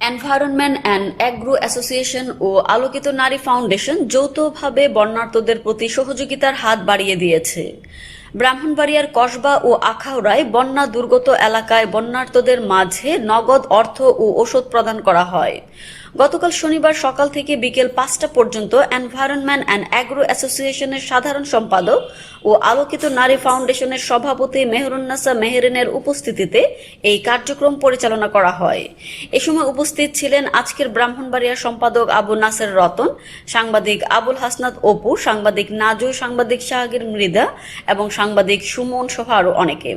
Environment and agro association ও আলোকিত নারী foundation যৌথভাবে বন্যার্তদের প্রতি সহযোগিতার হাত বাড়িয়ে দিয়েছে। ব্রাহ্মণবাড়িয়ার কসবা ও আখাউড়ায় বন্যা দুর্গত এলাকায় বন্যার্তদের মাঝে নগদ অর্থ ও ওষুধ প্রদান করা হয়। গতকাল শনিবার সকাল থেকে বিকেল 5টা পর্যন্ত এনভায়রনমেন্ট অ্যান্ড অ্যাগ্রো অ্যাসোসিয়েশনের সাধারণ সম্পাদক ও আলোকিত নারী ফাউন্ডেশনের সভাপতি মেহরুন্নাসা মেহেরিনের উপস্থিতিতে এই কার্যক্রম পরিচালনা করা হয়। এ সময় উপস্থিত ছিলেন আজকের ব্রাহ্মণবাড়িয়ার সম্পাদক আবু নাসের রতন, সাংবাদিক আবুল হাসনাত অপু, সাংবাদিক নাজু, সাংবাদিক শাহগীর মৃদা এবং সাংবাদিক সুমন সহ আরও অনেকে।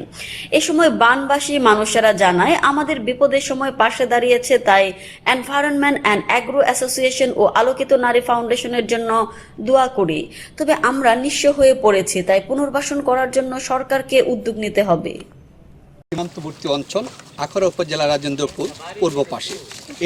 এ সময় বানবাসী মানুষেরা জানায়, আমাদের বিপদের সময় পাশে দাঁড়িয়েছে, তাই এনভায়রনমেন্ট অ্যান্ড অ্যাগ্রো অ্যাসোসিয়েশন ও আলোকিত নারী ফাউন্ডেশনের জন্য দোয়া করি। তবে আমরা নিঃস্ব হয়ে পড়েছি, তাই পুনর্বাসন করার জন্য সরকারকে উদ্যোগ নিতে হবে। সীমান্তবর্তী অঞ্চল আখাউড়া উপজেলা রাজেন্দ্রপুর পূর্ব পাশে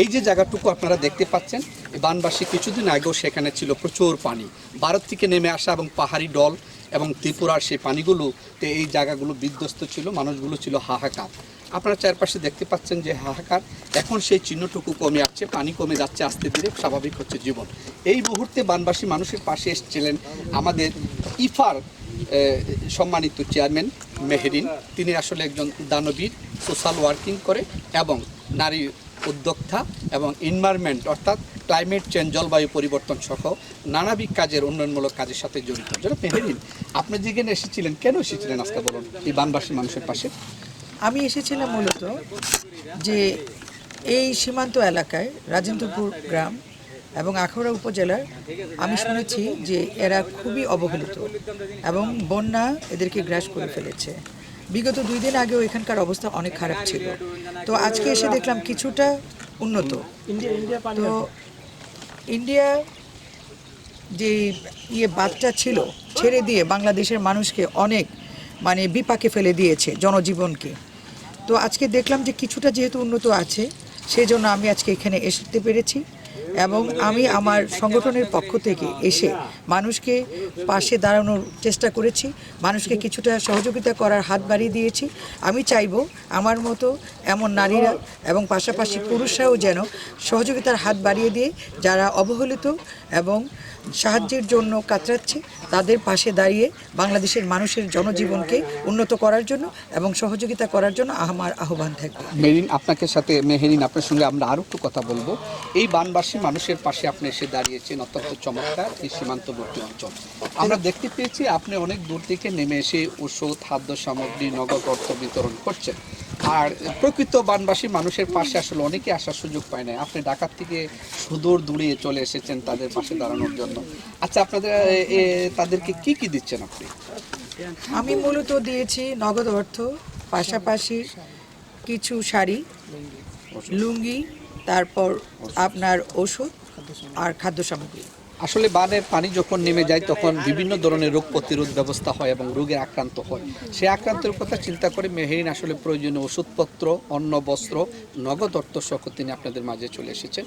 এই যে জায়গাটুকু আপনারা দেখতে পাচ্ছেন, বানবাসী কিছুদিন আগেও সেখানে ছিল প্রচুর পানি, ভারত থেকে নেমে আসা এবং পাহাড়ি ডল এবং ত্রিপুরার সেই পানিগুলোতে এই জায়গাগুলো বিধ্বস্ত ছিল, মানুষগুলো ছিল হাহাকার। আপনারা চারপাশে দেখতে পাচ্ছেন যে হাহাকার, এখন সেই চিহ্নটুকু কমে আসছে, পানি কমে যাচ্ছে, আস্তে ধীরে স্বাভাবিক হচ্ছে জীবন। এই মুহূর্তে বানবাসী মানুষের পাশে এসেছিলেন আমাদের ইফার সম্মানিত চেয়ারম্যান মেহেরিন। তিনি আসলে একজন দানবীর, সোশ্যাল ওয়ার্কিং করে এবং নারী উদ্যোক্তা এবং এনভায়রনমেন্ট অর্থাৎ ক্লাইমেট চেঞ্জ, জলবায়ু পরিবর্তন সহ নানাবিধ কাজের, উন্নয়নমূলক কাজের সাথে জড়িত। যারা মেহেরিন, আপনি যেখানে এসেছিলেন, কেন এসেছিলেন আজকে বলুন এই বানবাসী মানুষের পাশে? আমি এসেছিলাম মূলত যে এই সীমান্ত এলাকায় রাজেন্দ্রপুর গ্রাম এবং আখাউড়া উপজেলার আমি শুনেছি যে এরা খুবই অবহেলিত এবং বন্যা এদেরকে গ্রাস করে ফেলেছে। বিগত 2 দিন আগেও এখানকার অবস্থা অনেক খারাপ ছিল। তো আজকে এসে দেখলাম কিছুটা উন্নত। তো ইন্ডিয়া যে বাঁধটা ছিল ছেড়ে দিয়ে বাংলাদেশের মানুষকে অনেক বিপাকে ফেলে দিয়েছে, জনজীবনকে। তো আজকে দেখলাম যে কিছুটা যেহেতু উন্নত আছে, সেই জন্য আমি আজকে এখানে আসতে পেরেছি এবং আমি আমার সংগঠনের পক্ষ থেকে এসে মানুষকে পাশে দাঁড়ানোর চেষ্টা করেছি, মানুষকে কিছুটা সহযোগিতা করার হাত বাড়িয়ে দিয়েছি। আমি চাইব আমার মতো এমন নারীরা এবং পাশাপাশি পুরুষরাও যেন সহযোগিতার হাত বাড়িয়ে দিয়ে যারা অবহেলিত এবং সাহায্যের জন্য কাতরাচ্ছে তাদের পাশে দাঁড়িয়ে বাংলাদেশের মানুষের জনজীবনকে উন্নত করার জন্য এবং সহযোগিতা করার জন্য আমার আহ্বান থাকবে। মেহেরিন, আপনার সঙ্গে আমরা আরও একটু কথা বলবো। এই বানবাসী মানুষের পাশে আপনি এসে দাঁড়িয়েছেন, অত্যন্ত চমৎকার এই সীমান্তবর্তী অঞ্চল। আমরা দেখতে পেয়েছি আপনি অনেক দূর থেকে নেমে এসে ওষুধ, খাদ্য সামগ্রী, নগদ অর্থ বিতরণ করছেন। আর প্রকৃত বানবাসী মানুষের পাশে আসলে অনেকে আসার সুযোগ পায় না। আপনি ঢাকার থেকে সুদূর দূরে চলে এসেছেন তাদের পাশে দাঁড়ানোর জন্য। আচ্ছা, আপনাদের তাদেরকে কি কি দিচ্ছেন আপনি? আমি মূলত দিয়েছি নগদ অর্থ, পাশাপাশি কিছু শাড়ি, লুঙ্গি, তারপর আপনার ওষুধ আর খাদ্য সামগ্রী। আসলে বানের পানি যখন নেমে যায় তখন বিভিন্ন ধরনের রোগ প্রতিরোধ ব্যবস্থা হয় এবং রোগের আক্রান্ত হয়। সেই আক্রান্তের কথা চিন্তা করে মেহেরিন আসলে প্রয়োজনীয় ওষুধপত্র, অন্ন, বস্ত্র, নগদ অর্থ সহ তিনি আপনাদের মাঝে চলে এসেছেন।